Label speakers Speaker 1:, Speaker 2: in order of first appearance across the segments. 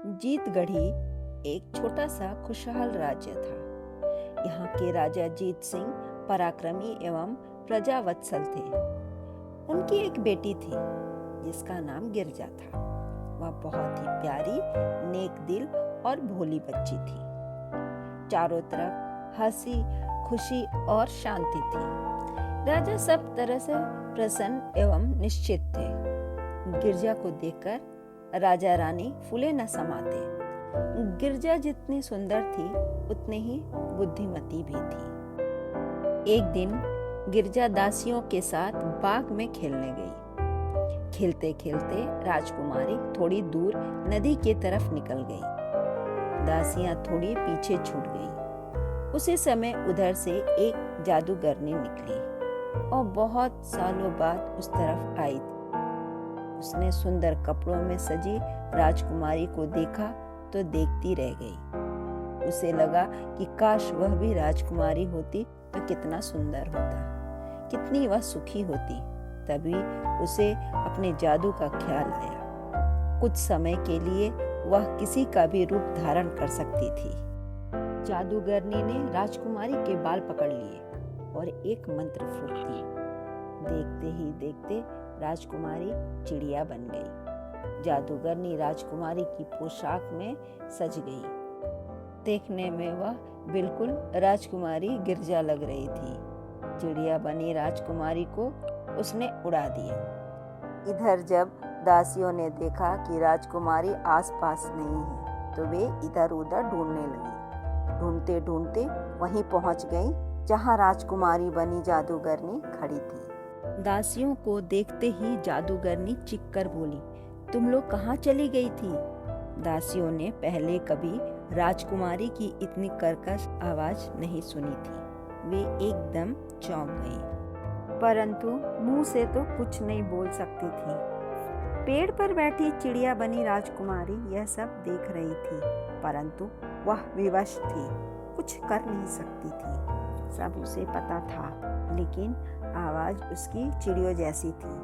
Speaker 1: जीतगढ़ी एक छोटा सा खुशहाल राज्य था। यहाँ के राजा जीत सिंह पराक्रमी एवं प्रजावत्सल थे। उनकी एक बेटी थी जिसका नाम गिरजा था। वह बहुत ही प्यारी, नेक दिल और भोली बच्ची थी। चारों तरफ हंसी, खुशी और शांति थी। राजा सब तरह से प्रसन्न एवं निश्चित थे। गिरजा को देखकर राजा रानी फूले न समाते। गिरजा जितनी सुंदर थी उतनी ही बुद्धिमती भी थी। एक दिन गिरजा दासियों के साथ बाग में खेलने गई। खेलते खेलते राजकुमारी थोड़ी दूर नदी के तरफ निकल गई। दासियां थोड़ी पीछे छूट गई। उसी समय उधर से एक जादूगरनी निकली और बहुत सालों बाद उस तरफ आई थी। उसने सुंदर कपड़ों में सजी राजकुमारी को देखा तो देखती रह गई। उसे लगा कि काश वह भी राजकुमारी होती तो कितना सुंदर होता, कितनी वह सुखी होती। तभी उसे अपने जादू का ख्याल आया। कुछ समय के लिए वह किसी का भी रूप धारण कर सकती थी। जादूगरनी ने राजकुमारी के बाल पकड़ लिए और एक मंत्र फूंक दिया। देखते ही देखते राजकुमारी चिड़िया बन गई। जादूगरनी राजकुमारी की पोशाक में सज गई। देखने में वह बिल्कुल राजकुमारी गिरजा लग रही थी। चिड़िया बनी राजकुमारी को उसने उड़ा दिया। इधर जब दासियों ने देखा कि राजकुमारी आसपास नहीं है तो वे इधर उधर ढूंढने लगी। ढूंढते ढूंढते वहीं पहुंच गई जहां राजकुमारी बनी जादूगरनी खड़ी थी। दासियों को देखते ही जादूगरनी चीख कर बोली, तुम लोग कहाँ चली गई थी? दासियों ने पहले कभी राजकुमारी की इतनी कर्कश आवाज नहीं सुनी थी। वे एकदम चौंक गई, परंतु मुंह से तो कुछ नहीं बोल सकती थी। पेड़ पर बैठी चिड़िया बनी राजकुमारी यह सब देख रही थी, परंतु वह विवश थी, कुछ कर नहीं सकती थी। सब उसे पता था, लेकिन आवाज उसकी चिड़ियों जैसी थी।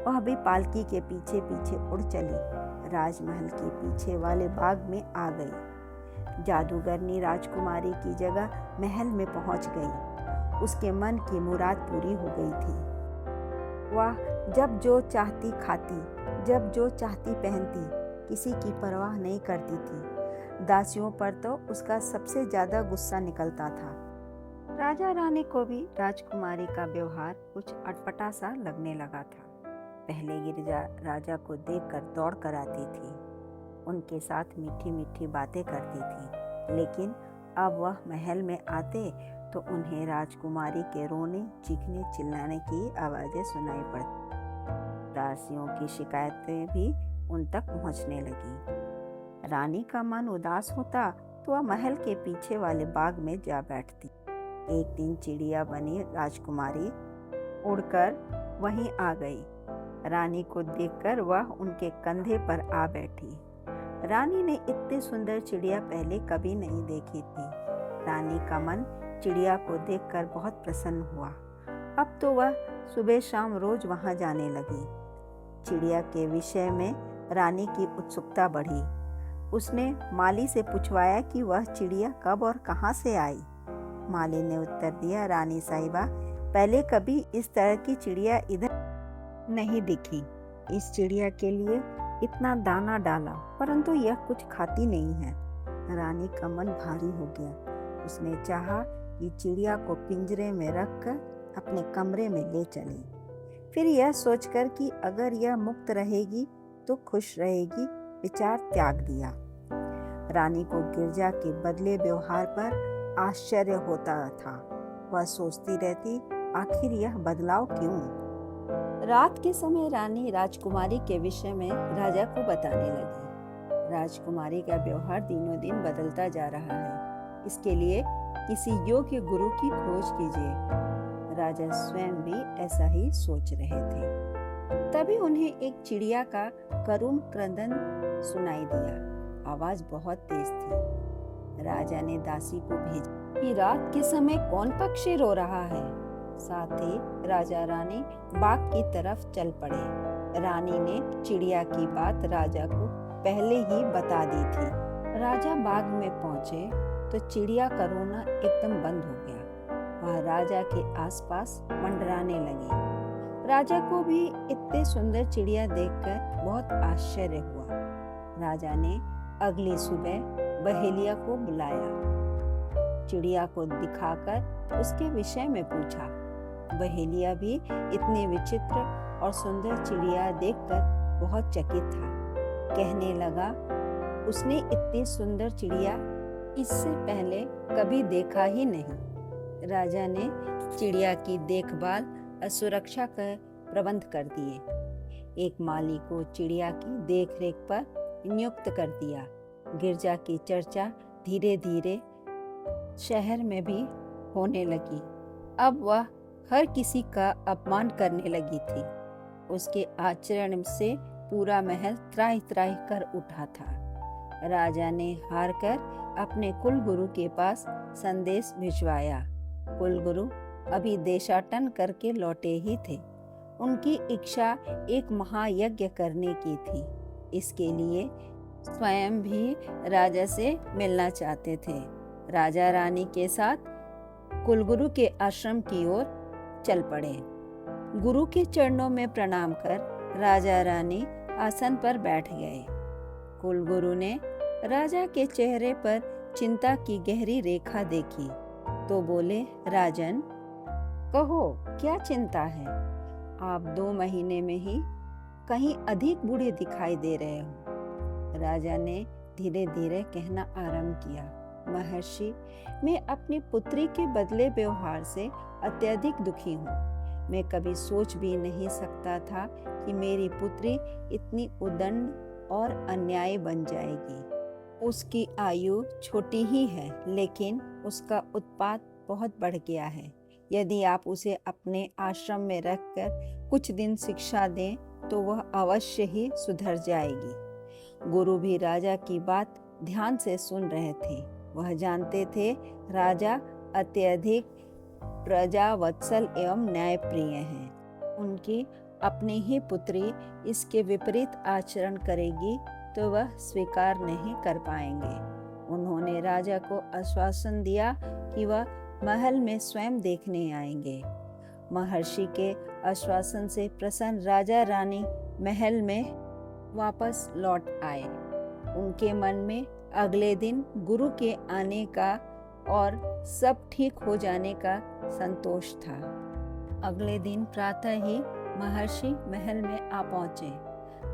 Speaker 1: वह भी पालकी के पीछे पीछे उड़ चली। राजमहल के पीछे वाले बाग में आ गई। जादूगरनी राजकुमारी की जगह महल में पहुंच गई। उसके मन की मुराद पूरी हो गई थी। वह जब जो चाहती खाती, जब जो चाहती पहनती, किसी की परवाह नहीं करती थी। दासियों पर तो उसका सबसे ज्यादा गुस्सा निकलता था। राजा रानी को भी राजकुमारी का व्यवहार कुछ अटपटा सा लगने लगा था। पहले गिरजा राजा को देखकर दौड़ कर आती थी, उनके साथ मीठी मीठी बातें करती थी, लेकिन अब वह महल में आते तो उन्हें राजकुमारी के रोने, चीखने, चिल्लाने की आवाजें सुनाई पड़ती। दासियों की शिकायतें भी उन तक पहुंचने लगी। रानी का मन उदास होता तो वह महल के पीछे वाले बाग में जा बैठती। एक दिन चिड़िया बनी राजकुमारी उड़कर वहीं आ गई। रानी को देखकर वह उनके कंधे पर आ बैठी। रानी ने इतनी सुंदर चिड़िया पहले कभी नहीं देखी थी। रानी का मन चिड़िया को देखकर बहुत प्रसन्न हुआ। अब तो वह सुबह शाम रोज वहां जाने लगी। चिड़िया के विषय में रानी की उत्सुकता बढ़ी। उसने माली से पूछवाया कि वह चिड़िया कब और कहां से आई। माली ने उत्तर दिया, रानी साहिबा, पहले कभी इस तरह की चिड़िया इधर नहीं दिखी। इस चिड़िया के लिए इतना दाना डाला, परंतु यह कुछ खाती नहीं है। रानी का मन भारी हो गया। उसने चाहा कि चिड़िया को पिंजरे में रखकर अपने कमरे में ले चले। फिर यह सोचकर कि अगर यह मुक्त रहेगी तो खुश रहेगी, विचार त्याग दिया। रानी को गिरजा के बदले व्यवहार पर आश्चर्य होता था। वह सोचती रहती, आखिर यह बदलाव क्यों? रात के समय रानी राजकुमारी के विषय में राजा को बताने लगी। राजकुमारी का व्यवहार दिनों दिन बदलता जा रहा है। इसके लिए किसी योग्य गुरु की खोज कीजिए। राजा स्वयं भी ऐसा ही सोच रहे थे। तभी उन्हें एक चिड़िया का करुण क्रंदन सुनाई दिया। आवाज बहुत तेज थी। राजा ने दासी को भेजा कि रात के समय कौन पक्षी रो रहा है। साथ ही राजा रानी बाग की तरफ चल पड़े। रानी ने चिड़िया की बात राजा को पहले ही बता दी थी। राजा बाग में पहुंचे तो चिड़िया का रोना एकदम बंद हो गया। वह राजा के आसपास मंडराने लगी। राजा को भी इतने सुंदर चिड़िया देखकर बहुत आश्चर्य हुआ। राजा ने अगली सुबह बहेलिया को बुलाया। चिड़िया को दिखाकर उसके विषय में पूछा। बहेलिया भी इतनी विचित्र और सुंदर चिड़िया देखकर बहुत चकित था। कहने लगा, उसने इतनी सुंदर चिड़िया इससे पहले कभी देखा ही नहीं। राजा ने चिड़िया की देखभाल और सुरक्षा का प्रबंध कर दिए। एक माली को चिड़िया की देखरेख पर नियुक्त कर दिया। गिरजा की चर्चा धीरे धीरे शहर में भी होने लगी। अब वह हर किसी का अपमान करने लगी थी। उसके आचरण से पूरा महल त्राहि त्राहि कर उठा था। राजा ने हार कर अपने कुलगुरु के पास संदेश भिजवाया। कुलगुरु अभी देशाटन करके लौटे ही थे। उनकी इच्छा एक महायज्ञ करने की थी। इसके लिए स्वयं भी राजा से मिलना चाहते थे। राजा रानी के साथ कुलगुरु के आश्रम की ओर चल पड़े। गुरु के चरणों में प्रणाम कर राजा रानी आसन पर बैठ गए। कुलगुरु ने राजा के चेहरे पर चिंता की गहरी रेखा देखी तो बोले, राजन, कहो क्या चिंता है? आप 2 महीने में ही कहीं अधिक बूढ़े दिखाई दे रहे हो। राजा ने धीरे धीरे कहना आरंभ किया, महर्षि, मैं अपनी पुत्री के बदले व्यवहार से अत्यधिक दुखी हूँ। मैं कभी सोच भी नहीं सकता था कि मेरी पुत्री इतनी उद्दंड और अन्यायी बन जाएगी। उसकी आयु छोटी ही है, लेकिन उसका उत्पात बहुत बढ़ गया है। यदि आप उसे अपने आश्रम में रखकर कुछ दिन शिक्षा दें तो वह अवश्य ही सुधर जाएगी। गुरु भी राजा की बात ध्यान से सुन रहे थे। वह जानते थे राजा अत्यधिक प्रजावत्सल एवं न्यायप्रिय हैं। उनकी अपनी ही पुत्री इसके विपरीत आचरण करेगी तो वह स्वीकार नहीं कर पाएंगे। उन्होंने राजा को आश्वासन दिया कि वह महल में स्वयं देखने आएंगे। महर्षि के आश्वासन से प्रसन्न राजा रानी महल में वापस लौट आए। उनके मन में अगले दिन गुरु के आने का और सब ठीक हो जाने का संतोष था। अगले दिन प्रातः ही महर्षि महल में आ पहुंचे।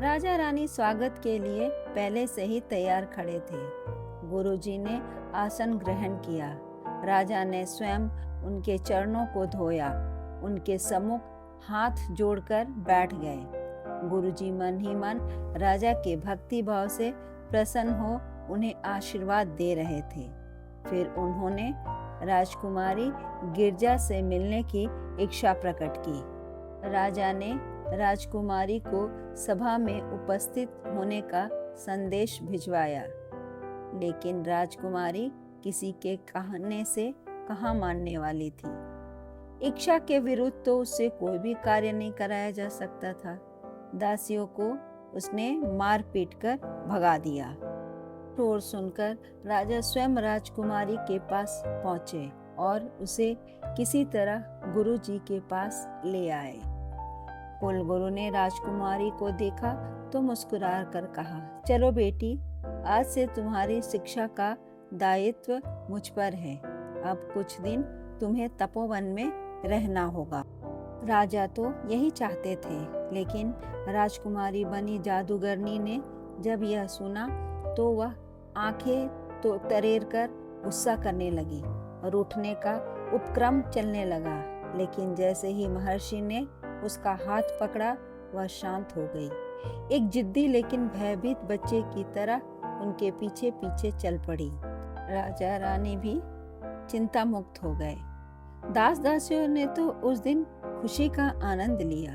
Speaker 1: राजा रानी स्वागत के लिए पहले से ही तैयार खड़े थे। गुरुजी ने आसन ग्रहण किया। राजा ने स्वयं उनके चरणों को धोया। उनके सम्मुख हाथ जोड़कर बैठ गए। गुरुजी मन ही मन राजा के भक्ति भाव से प्रसन्न हो उन्हें आशीर्वाद दे रहे थे। फिर उन्होंने राजकुमारी गिरजा से मिलने की इच्छा प्रकट की। राजा ने राजकुमारी को सभा में उपस्थित होने का संदेश भिजवाया, लेकिन राजकुमारी किसी के कहने से कहाँ मानने वाली थी। इच्छा के विरुद्ध तो उससे कोई भी कार्य नहीं कराया जा सकता था। दासियों को उसने मार पीट कर भगा दिया। शोर सुनकर राजा स्वयं राजकुमारी के पास पहुंचे और उसे किसी तरह गुरुजी के पास ले आए। कुलगुरु ने राजकुमारी को देखा तो मुस्कुरा कर कहा, चलो बेटी, आज से तुम्हारी शिक्षा का दायित्व मुझ पर है। अब कुछ दिन तुम्हें तपोवन में रहना होगा। राजा तो यही चाहते थे, लेकिन राजकुमारी बनी जादूगरनी ने जब यह सुना तो वह आंखें तो तरेर कर गुस्सा करने लगी और उठने का उपक्रम चलने लगा। लेकिन जैसे ही महर्षि ने उसका हाथ पकड़ा, वह शांत हो गई। एक जिद्दी लेकिन भयभीत बच्चे की तरह उनके पीछे पीछे चल पड़ी। राजा रानी भी चिंता मुक्त हो गए। दास दासियों ने तो उस दिन खुशी का आनंद लिया।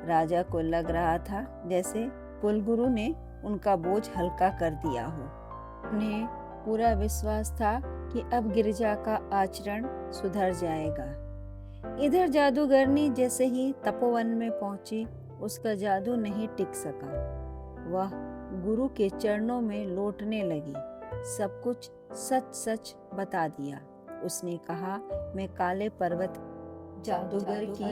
Speaker 1: राजा को लग रहा था जैसे कुलगुरु ने उनका बोझ हल्का कर दिया हो। उन्हें पूरा विश्वास था कि अब गिरजा का आचरण सुधर जाएगा। इधर जादूगरनी जैसे ही तपोवन में पहुंची, उसका जादू नहीं टिक सका। वह गुरु के चरणों में लौटने लगी। सब कुछ सच सच बता दिया। उसने कहा, मैं काले पर्वत जादूगर की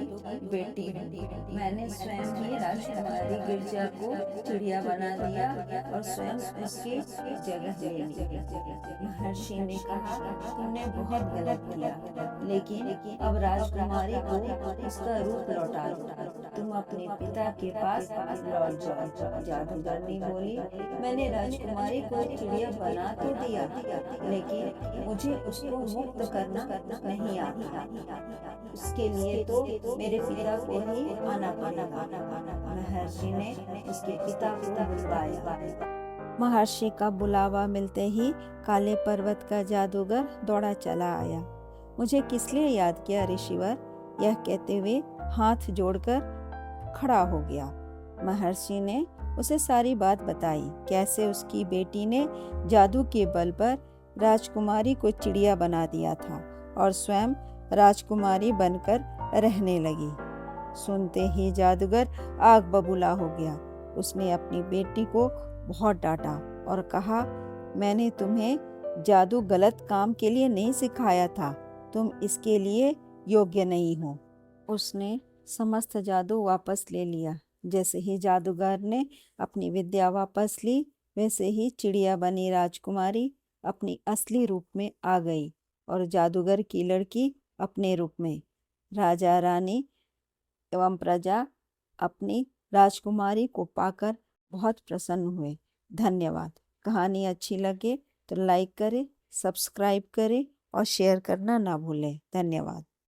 Speaker 1: बेटी हूँ। मैंने स्वयं ही राजकुमारी गिरजा को चिड़िया बना दिया और स्वयं उसकी जगह ले ली। महर्षि ने कहा, तुमने बहुत गलत किया, लेकिन अब राजकुमारी को उसका रूप लौटा दो। तुम अपने पिता के पास लौट जाओ। जादूगर ने बोली, मैंने राजकुमारी को चिड़िया बना तो दिया, लेकिन मुझे उसको मुक्त करना नहीं आता। उसके लिए तो मेरे पिता को ही आना पड़ेगा। महर्षि ने उसके पिता को बुलवाया। महर्षि का बुलावा मिलते ही काले पर्वत का जादूगर दौड़ा चला आया। मुझे किस लिए याद किया ऋषिवर? यह कहते हुए हाथ जोड़कर खड़ा हो गया। महर्षि ने उसे सारी बात बताई, कैसे उसकी बेटी ने जादू के बल पर राजकुमारी को चिड़िया बना दिया था और स्वयं राजकुमारी बनकर रहने लगी। सुनते ही जादूगर आग बबूला हो गया। उसने अपनी बेटी को बहुत डांटा और कहा, मैंने तुम्हें जादू गलत काम के लिए नहीं सिखाया था, तुम इसके लिए योग्य नहीं हो। उसने समस्त जादू वापस ले लिया। जैसे ही जादूगर ने अपनी विद्या वापस ली, वैसे ही चिड़िया बनी राजकुमारी अपनी असली रूप में आ गई और जादूगर की लड़की अपने रूप में। राजा रानी एवं प्रजा अपनी राजकुमारी को पाकर बहुत प्रसन्न हुए। धन्यवाद। कहानी अच्छी लगे तो लाइक करें, सब्सक्राइब करें और शेयर करना ना भूलें। धन्यवाद।